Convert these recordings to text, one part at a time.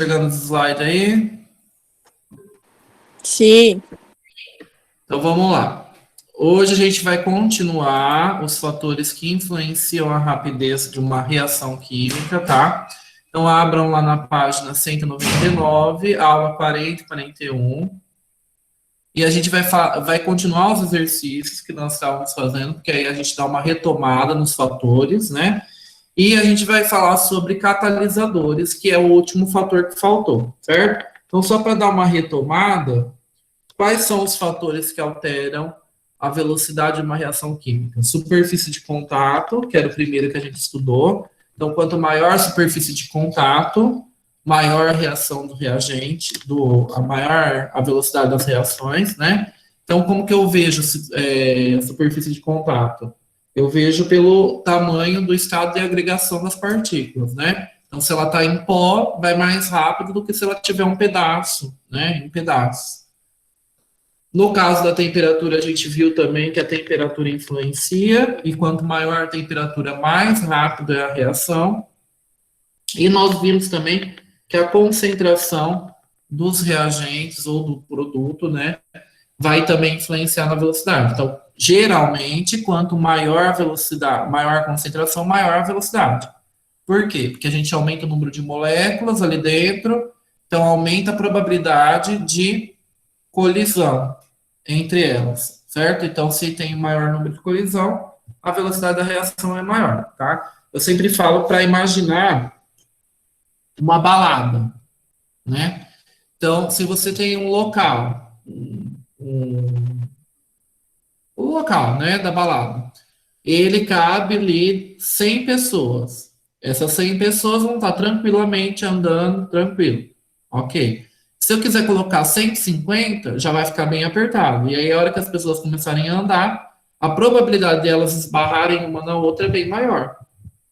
Pegando o slide aí. Sim. Então vamos lá. Hoje a gente vai continuar os fatores que influenciam a rapidez de uma reação química, tá? Então abram lá na página 199, aula 40 e 41. E a gente vai continuar os exercícios que nós estávamos fazendo, porque aí a gente dá uma retomada nos fatores, né? E a gente vai falar sobre catalisadores, que é o último fator que faltou, certo? Então, só para dar uma retomada, quais são os fatores que alteram a velocidade de uma reação química? Superfície de contato, que era o primeiro que a gente estudou. Então, quanto maior a superfície de contato, maior a reação do reagente, a maior a velocidade das reações, né? Então, como que eu vejo a superfície de contato? Eu vejo pelo tamanho do estado de agregação das partículas, né? Então, se ela está em pó, vai mais rápido do que se ela tiver um pedaço, né? Em pedaços. No caso da temperatura, a gente viu também que a temperatura influencia, e quanto maior a temperatura, mais rápido é a reação. E nós vimos também que a concentração dos reagentes ou do produto, né, vai também influenciar na velocidade. Então, geralmente, quanto maior a velocidade, maior a concentração, maior a velocidade. Por quê? Porque a gente aumenta o número de moléculas ali dentro, então aumenta a probabilidade de colisão entre elas, certo? Então, se tem maior número de colisão, a velocidade da reação é maior, tá? Eu sempre falo para imaginar uma balada, né? Então, se você tem um local, o local, né, da balada, ele cabe ali 100 pessoas. Essas 100 pessoas vão estar tranquilamente andando, tranquilo. Ok. Se eu quiser colocar 150, já vai ficar bem apertado. E aí, a hora que as pessoas começarem a andar, a probabilidade delas esbarrarem uma na outra é bem maior,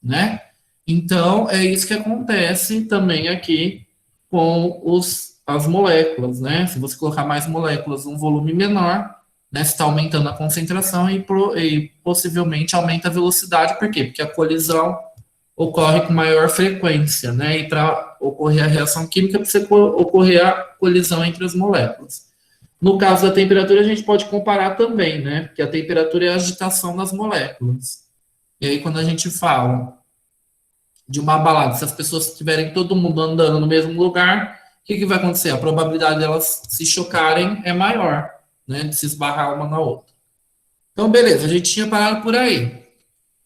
né? Então, é isso que acontece também aqui com as moléculas, né? Se você colocar mais moléculas num volume menor, né, você está aumentando a concentração e possivelmente aumenta a velocidade. Por quê? Porque a colisão ocorre com maior frequência, né? E para ocorrer a reação química, precisa ocorrer a colisão entre as moléculas. No caso da temperatura, a gente pode comparar também, né? Porque a temperatura é a agitação das moléculas. E aí, quando a gente fala de uma balada, se as pessoas estiverem todo mundo andando no mesmo lugar, o que vai acontecer? A probabilidade delas se chocarem é maior, né? De se esbarrar uma na outra. Então, beleza, a gente tinha parado por aí.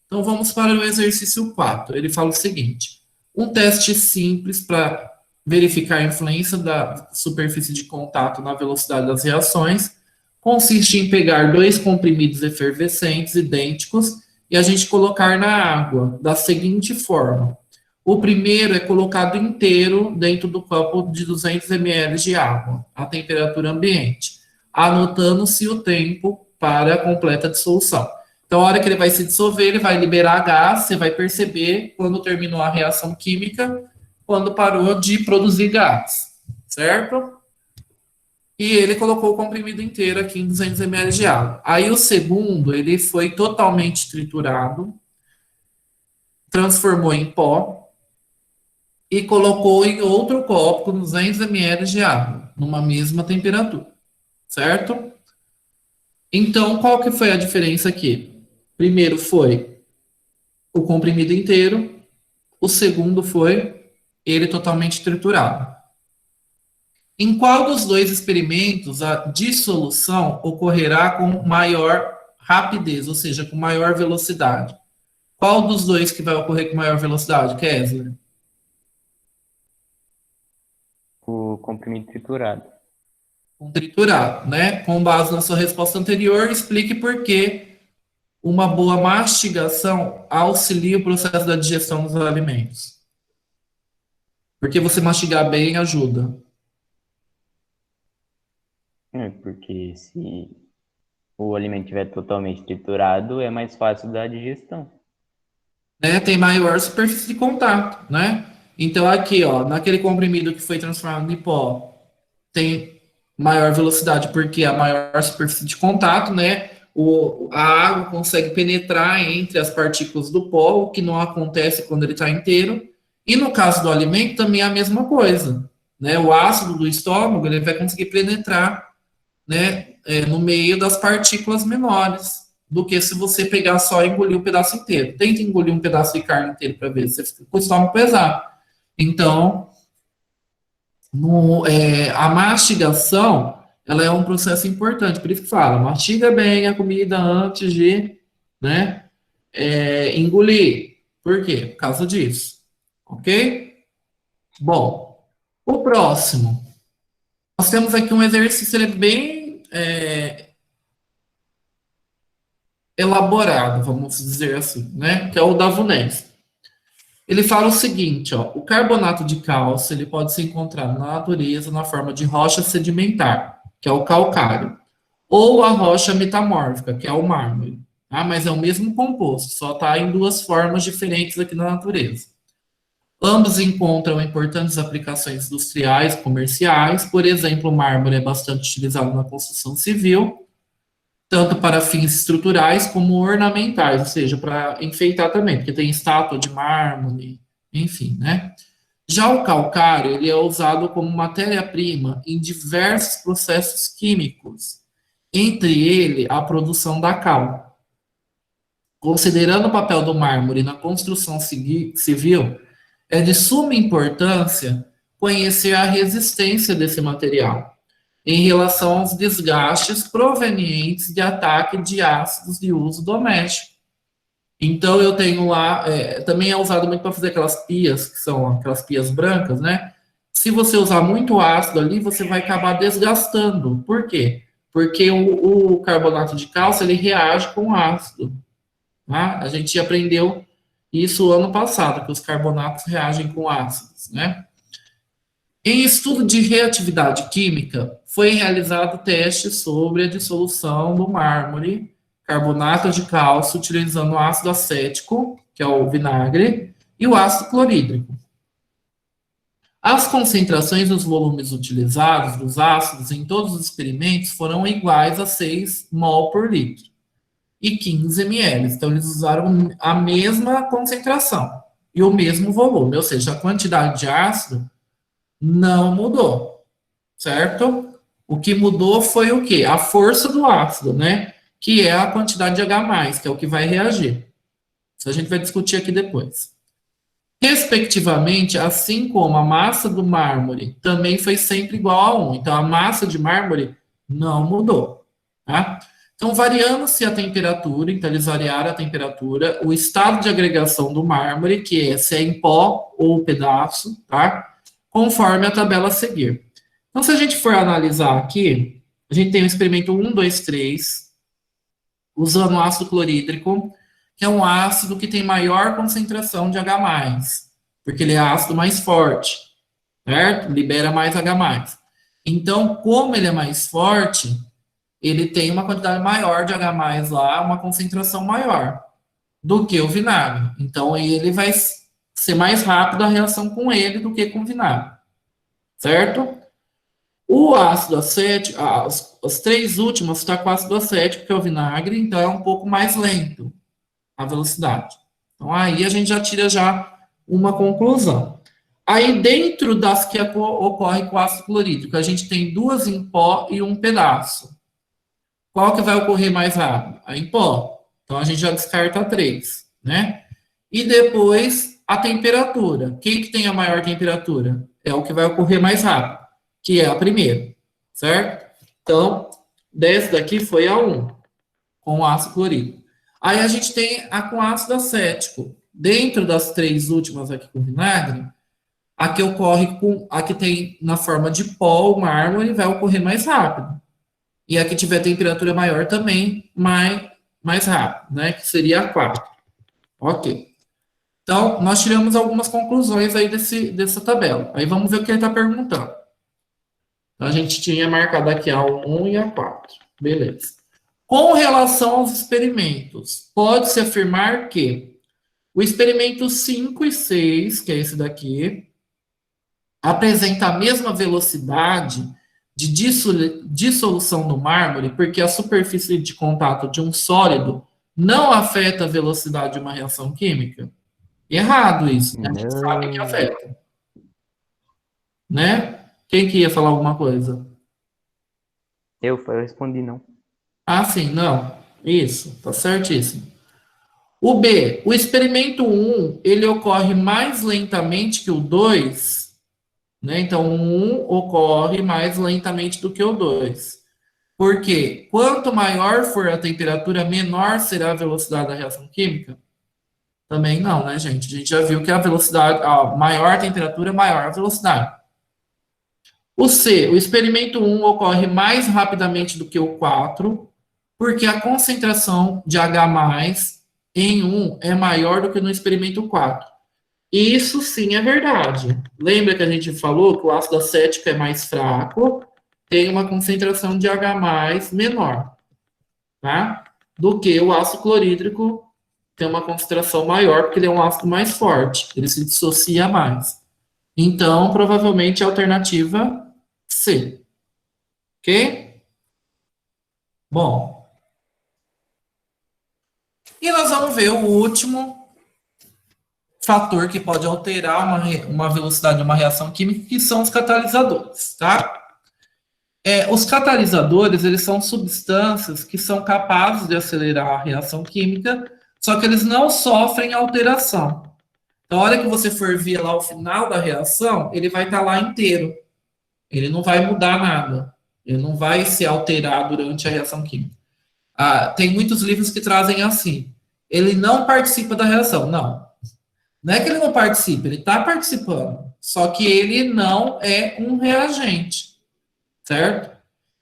Então, vamos para o exercício 4. Ele fala o seguinte: um teste simples para verificar a influência da superfície de contato na velocidade das reações consiste em pegar dois comprimidos efervescentes idênticos e a gente colocar na água da seguinte forma. O primeiro é colocado inteiro dentro do copo de 200 ml de água, a temperatura ambiente, anotando-se o tempo para a completa dissolução. Então, a hora que ele vai se dissolver, ele vai liberar gás, você vai perceber quando terminou a reação química, quando parou de produzir gás, certo? E ele colocou o comprimido inteiro aqui em 200 ml de água. Aí o segundo, ele foi totalmente triturado, transformou em pó e colocou em outro copo com 200 ml de água, numa mesma temperatura, certo? Então, qual que foi a diferença aqui? Primeiro foi o comprimido inteiro, o segundo foi ele totalmente triturado. Em qual dos dois experimentos a dissolução ocorrerá com maior rapidez, ou seja, com maior velocidade? Qual dos dois que vai ocorrer com maior velocidade, Kessler? O comprimido triturado. Com triturado, né? Com base na sua resposta anterior, explique por que uma boa mastigação auxilia o processo da digestão dos alimentos. Porque você mastigar bem ajuda. Porque se o alimento estiver totalmente triturado, é mais fácil da digestão. Né? Tem maior superfície de contato, né? Então aqui, ó, naquele comprimido que foi transformado em pó, tem maior velocidade porque a maior superfície de contato, né? A água consegue penetrar entre as partículas do pó, o que não acontece quando ele está inteiro. E no caso do alimento também é a mesma coisa, né, o ácido do estômago, ele vai conseguir penetrar, né, no meio das partículas menores, do que se você pegar só e engolir um pedaço inteiro. Tenta engolir um pedaço de carne inteiro para ver, você fica com o estômago pesado. Então, a mastigação, ela é um processo importante, por isso que fala, mastiga bem a comida antes de, né, engolir. Por quê? Por causa disso. Ok? Bom, o próximo. Nós temos aqui um exercício, ele é bem elaborado, vamos dizer assim, né? Que é o da VUNES. Ele fala o seguinte, ó, o carbonato de cálcio ele pode ser encontrado na natureza na forma de rocha sedimentar, que é o calcário, ou a rocha metamórfica, que é o mármore. Tá? Mas é o mesmo composto, só está em duas formas diferentes aqui na natureza. Ambos encontram importantes aplicações industriais, comerciais. Por exemplo, o mármore é bastante utilizado na construção civil, tanto para fins estruturais como ornamentais, ou seja, para enfeitar também, porque tem estátua de mármore, enfim, né? Já o calcário, ele é usado como matéria-prima em diversos processos químicos, entre ele a produção da cal. Considerando o papel do mármore na construção civil, é de suma importância conhecer a resistência desse material em relação aos desgastes provenientes de ataque de ácidos de uso doméstico. Então, eu tenho lá, também é usado muito para fazer aquelas pias, que são aquelas pias brancas, né? Se você usar muito ácido ali, você vai acabar desgastando. Por quê? Porque o carbonato de cálcio, ele reage com ácido. Tá? A gente aprendeu isso ano passado, que os carbonatos reagem com ácidos, né? Em estudo de reatividade química, foi realizado teste sobre a dissolução do mármore, carbonato de cálcio, utilizando o ácido acético, que é o vinagre, e o ácido clorídrico. As concentrações dos volumes utilizados dos ácidos em todos os experimentos foram iguais a 6 mol por litro e 15 ml. Então, eles usaram a mesma concentração e o mesmo volume, ou seja, a quantidade de ácido não mudou, certo? O que mudou foi o quê? A força do ácido, né? Que é a quantidade de H+, que é o que vai reagir. Isso a gente vai discutir aqui depois. Respectivamente, assim como a massa do mármore também foi sempre igual a 1. Então, a massa de mármore não mudou, tá? Então, variando-se a temperatura, então eles variaram a temperatura, o estado de agregação do mármore, que é se é em pó ou pedaço, tá? Conforme a tabela a seguir. Então, se a gente for analisar aqui, a gente tem o experimento 1, 2, 3, usando o ácido clorídrico, que é um ácido que tem maior concentração de H+, porque ele é ácido mais forte, certo? Libera mais H+. Então, como ele é mais forte, ele tem uma quantidade maior de H+, lá, uma concentração maior do que o vinagre. Então, ele vai ser mais rápido a reação com ele do que com o vinagre, certo? O ácido acético, as três últimas está com ácido acético, que é o vinagre, então é um pouco mais lento a velocidade. Então, aí a gente já tira já uma conclusão. Aí, dentro das que ocorre com ácido clorídrico, a gente tem duas em pó e um pedaço. Qual que vai ocorrer mais rápido? A em pó. Então, a gente já descarta 3, né? E depois, a temperatura. Quem que tem a maior temperatura? É o que vai ocorrer mais rápido, que é a primeira, certo? Então, dessa daqui foi a 1, com o ácido clorídrico. Aí a gente tem a com ácido acético. Dentro das 3 últimas aqui com vinagre, a que ocorre com a que tem na forma de pó, o mármore, vai ocorrer mais rápido. E a que tiver temperatura maior também, mais rápido, né? Que seria a 4. Ok. Então, nós tiramos algumas conclusões aí dessa tabela. Aí vamos ver o que ele está perguntando. Então, a gente tinha marcado aqui a 1 e a 4. Beleza. Com relação aos experimentos, pode-se afirmar que o experimento 5 e 6, que é esse daqui, apresenta a mesma velocidade de dissolução do mármore, porque a superfície de contato de um sólido não afeta a velocidade de uma reação química? Errado isso, né? A gente sabe que afeta, né? Quem que ia falar alguma coisa? Eu respondi não. Ah, sim, não. Isso, tá certíssimo. O B, o experimento um ele ocorre mais lentamente que o 2, né? Então, o 1 ocorre mais lentamente do que o 2. Por quê? Quanto maior for a temperatura, menor será a velocidade da reação química? Também não, né, gente? A gente já viu que a velocidade, a maior a temperatura, maior a velocidade. O C, o experimento um ocorre mais rapidamente do que o 4, porque a concentração de H+, em um é maior do que no experimento 4. Isso sim é verdade. Lembra que a gente falou que o ácido acético é mais fraco, tem uma concentração de H+ menor, tá? Do que o ácido clorídrico tem uma concentração maior, porque ele é um ácido mais forte, ele se dissocia mais. Então, provavelmente a alternativa C, ok? Bom, e nós vamos ver o último fator que pode alterar uma velocidade de uma reação química, que são os catalisadores, tá? Os catalisadores, eles são substâncias que são capazes de acelerar a reação química, só que eles não sofrem alteração. Então, a hora que você for ver lá o final da reação, ele vai estar lá inteiro. Ele não vai mudar nada. Ele não vai se alterar durante a reação química. Tem muitos livros que trazem assim. Ele não participa da reação. Não. Não é que ele não participa, ele está participando. Só que ele não é um reagente. Certo?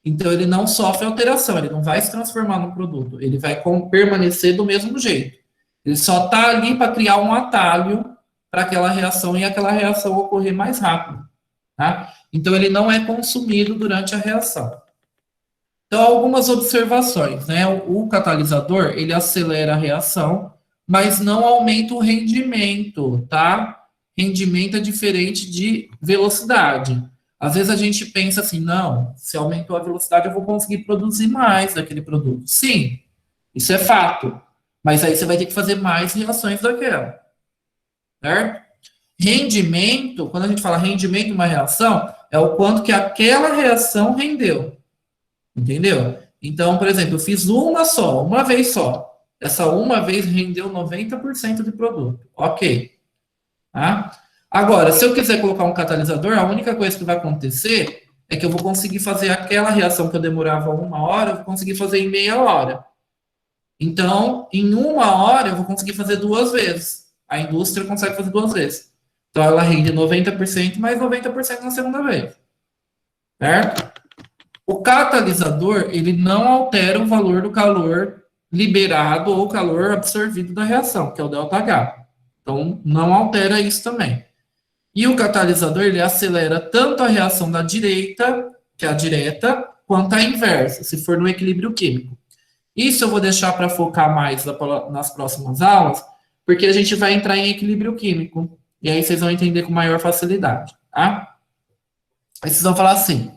Então, ele não sofre alteração. Ele não vai se transformar num produto. Ele vai permanecer do mesmo jeito. Ele só está ali para criar um atalho para aquela reação e aquela reação ocorrer mais rápido. Tá? Então, ele não é consumido durante a reação. Então, algumas observações, né? O catalisador, ele acelera a reação, mas não aumenta o rendimento, tá? Rendimento é diferente de velocidade. Às vezes a gente pensa assim, não, se aumentou a velocidade, eu vou conseguir produzir mais daquele produto. Sim, isso é fato. Mas aí você vai ter que fazer mais reações daquela, certo? Rendimento, quando a gente fala rendimento de uma reação, é o quanto que aquela reação rendeu. Entendeu? Então, por exemplo, eu fiz uma vez só. Essa uma vez rendeu 90% de produto. Ok. Tá? Agora, se eu quiser colocar um catalisador, a única coisa que vai acontecer é que eu vou conseguir fazer aquela reação que eu demorava 1 hora, eu vou conseguir fazer em meia hora. Então, em 1 hora, eu vou conseguir fazer 2 vezes. A indústria consegue fazer 2 vezes. Então, ela rende 90% mais 90% na segunda vez. Certo? O catalisador, ele não altera o valor do calor liberado ou calor absorvido da reação, que é o ΔH. Então, não altera isso também. E o catalisador, ele acelera tanto a reação da direita, que é a direta, quanto a inversa, se for no equilíbrio químico. Isso eu vou deixar para focar mais nas próximas aulas, porque a gente vai entrar em equilíbrio químico. E aí vocês vão entender com maior facilidade, tá? Aí vocês vão falar assim,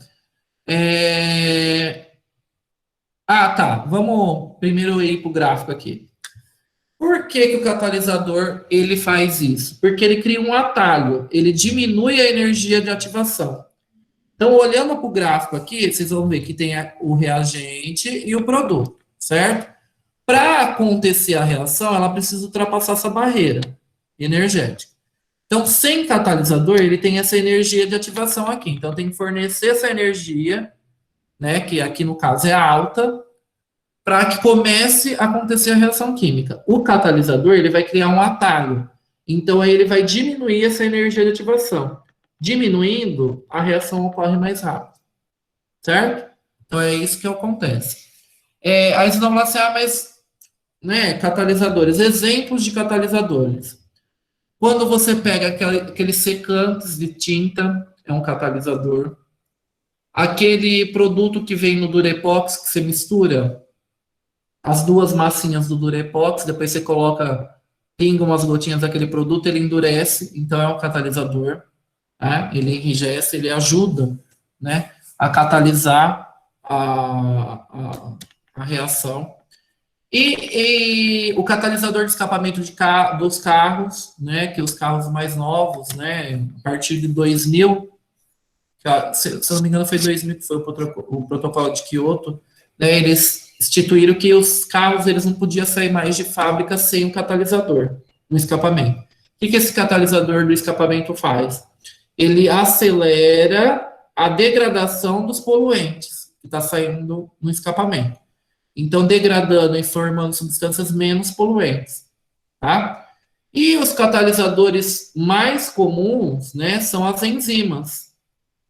tá. Vamos primeiro ir para o gráfico aqui. Por que o catalisador ele faz isso? Porque ele cria um atalho, ele diminui a energia de ativação. Então, olhando para o gráfico aqui, vocês vão ver que tem o reagente e o produto, certo? Para acontecer a reação, ela precisa ultrapassar essa barreira energética. Então, sem catalisador, ele tem essa energia de ativação aqui. Então, tem que fornecer essa energia, né, que aqui no caso é alta, para que comece a acontecer a reação química. O catalisador, ele vai criar um atalho. Então, aí ele vai diminuir essa energia de ativação. Diminuindo, a reação ocorre mais rápido. Certo? Então, é isso que acontece. Aí vocês vão falar assim, mas, né, catalisadores, exemplos de catalisadores. Quando você pega aqueles secantes de tinta, é um catalisador. Aquele produto que vem no Durepox, que você mistura as duas massinhas do Durepox, depois você pinga umas gotinhas daquele produto, ele endurece, então é um catalisador, né? Ele enrijece, ele ajuda, né, a catalisar a reação. E o catalisador de escapamento dos carros, né, que os carros mais novos, né, a partir de 2000, Se eu não me engano, foi 2000 que foi o protocolo de Kyoto, né? Eles instituíram que os carros eles não podiam sair mais de fábrica sem o catalisador no escapamento. O que esse catalisador do escapamento faz? Ele acelera a degradação dos poluentes que está saindo no escapamento. Então, degradando e formando substâncias menos poluentes, tá? E os catalisadores mais comuns, né, são as enzimas,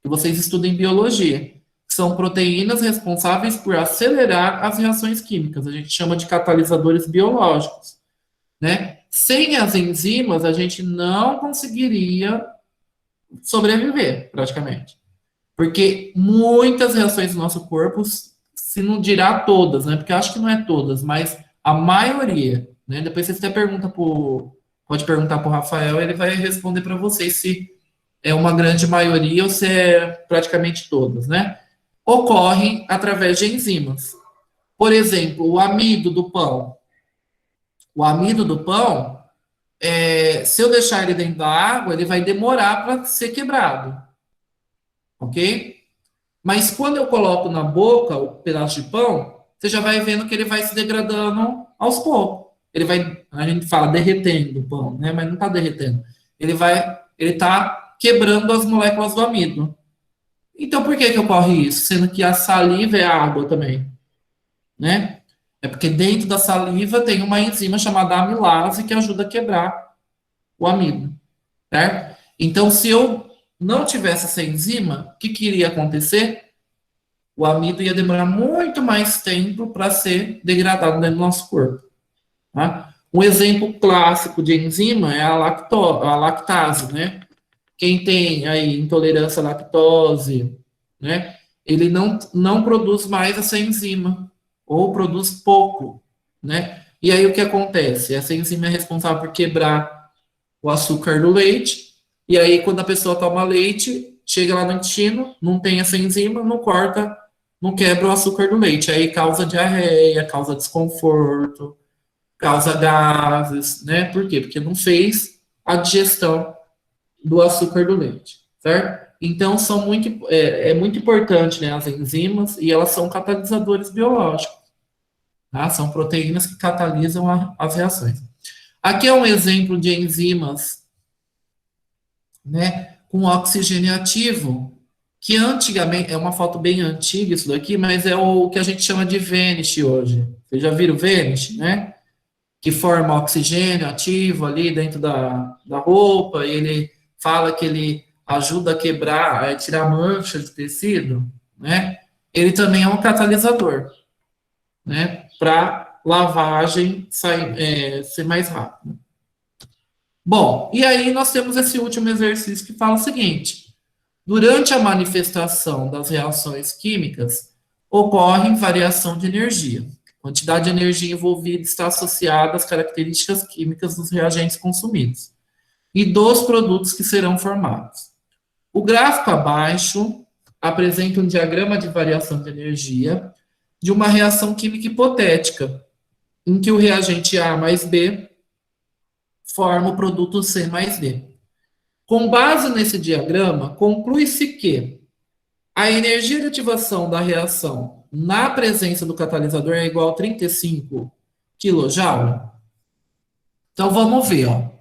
que vocês estudam em biologia. São proteínas responsáveis por acelerar as reações químicas. A gente chama de catalisadores biológicos, né? Sem as enzimas, a gente não conseguiria sobreviver, praticamente. Porque muitas reações do nosso corpo, se não dirá todas, né? Porque eu acho que não é todas, mas a maioria, né? Depois você até pode perguntar para o Rafael, ele vai responder para vocês se é uma grande maioria ou se é praticamente todas, né? Ocorrem através de enzimas. Por exemplo, o amido do pão. O amido do pão, se eu deixar ele dentro da água, ele vai demorar para ser quebrado, ok? Mas quando eu coloco na boca o pedaço de pão, você já vai vendo que ele vai se degradando aos poucos. Ele vai, a gente fala derretendo o pão, né? Mas não está derretendo. Ele está quebrando as moléculas do amido. Então, por que ocorre isso? Sendo que a saliva é água também, né? É porque dentro da saliva tem uma enzima chamada amilase que ajuda a quebrar o amido, certo? Então, se eu não tivesse essa enzima, o que iria acontecer? O amido ia demorar muito mais tempo para ser degradado dentro do nosso corpo, tá? Um exemplo clássico de enzima é a lactase, né? Quem tem aí intolerância à lactose, né? Ele não produz mais essa enzima, ou produz pouco, né? E aí o que acontece? Essa enzima é responsável por quebrar o açúcar do leite, e aí quando a pessoa toma leite, chega lá no intestino, não tem essa enzima, não corta, não quebra o açúcar do leite, aí causa diarreia, causa desconforto, causa gases, né? Por quê? Porque não fez a digestão do açúcar do leite, certo? Então, é muito importante, né, as enzimas, e elas são catalisadores biológicos, tá? São proteínas que catalisam as reações. Aqui é um exemplo de enzimas, né, com oxigênio ativo, que antigamente, é uma foto bem antiga isso daqui, mas é o que a gente chama de Vanish hoje. Vocês já viram o Vanish, né? Que forma oxigênio ativo ali dentro da roupa, e ele fala que ele ajuda a quebrar, a tirar manchas de tecido, né? Ele também é um catalisador, né? Para lavagem ser mais rápida. Bom, e aí nós temos esse último exercício que fala o seguinte: durante a manifestação das reações químicas, ocorre variação de energia. A quantidade de energia envolvida está associada às características químicas dos reagentes consumidos e dos produtos que serão formados. O gráfico abaixo apresenta um diagrama de variação de energia de uma reação química hipotética, em que o reagente A mais B forma o produto C mais D. Com base nesse diagrama, conclui-se que a energia de ativação da reação na presença do catalisador é igual a 35 kJ. Então vamos ver, ó.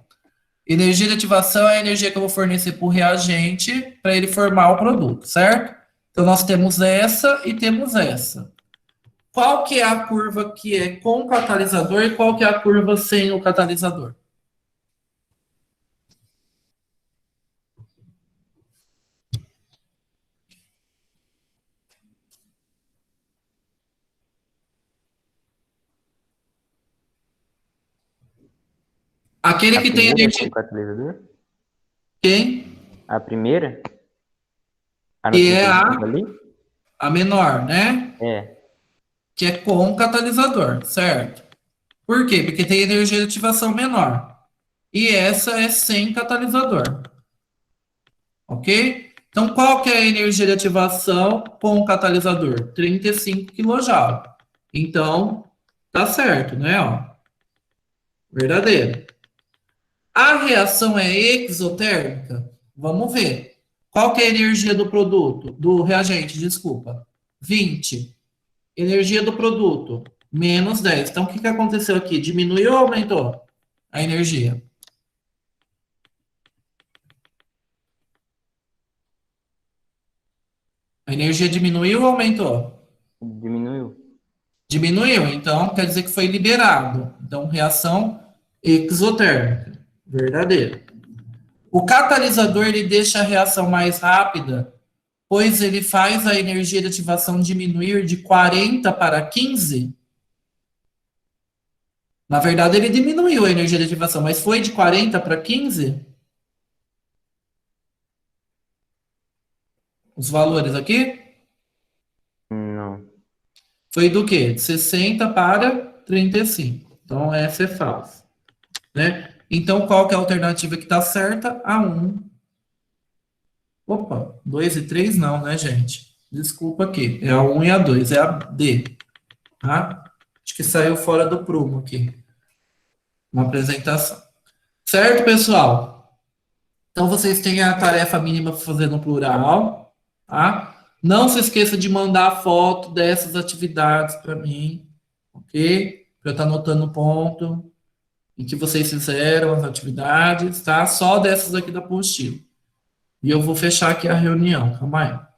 Energia de ativação é a energia que eu vou fornecer para o reagente para ele formar o produto, certo? Então nós temos essa e temos essa. Qual que é a curva que é com o catalisador e qual que é a curva sem o catalisador? Aquele A que tem primeira com energia. o catalisador? Quem? A primeira? A no Que é 35 ali? a menor, né? É. Que é com catalisador, certo? Por quê? Porque tem energia de ativação menor. E essa é sem catalisador. Ok? Então, qual que é a energia de ativação com o catalisador? 35 kJ. Então, tá certo, né? Ó, verdadeiro. A reação é exotérmica? Vamos ver. Qual que é a energia do produto? Do reagente, desculpa. 20. Energia do produto, menos 10. Então, o que que aconteceu aqui? Diminuiu ou aumentou a energia? A energia diminuiu ou aumentou? Diminuiu. Diminuiu, então quer dizer que foi liberado. Então, reação exotérmica. Verdadeiro. O catalisador ele deixa a reação mais rápida, pois ele faz a energia de ativação diminuir de 40 para 15. Na verdade, ele diminuiu a energia de ativação, mas foi de 40 para 15? Os valores aqui? Não. Foi do quê? De 60 para 35. Então, essa é falsa, né? Então, qual que é a alternativa que está certa? A 1. Opa, 2 e 3 não, né, gente? Desculpa aqui. É a 1 e a 2, é a D, tá? Acho que saiu fora do prumo aqui, na apresentação. Certo, pessoal? Então, vocês têm a tarefa mínima para fazer no plural, tá? Não se esqueça de mandar foto dessas atividades para mim, ok? Para eu estar anotando o ponto em que vocês fizeram as atividades, tá? Só dessas aqui da apostila. E eu vou fechar aqui a reunião. Calma aí.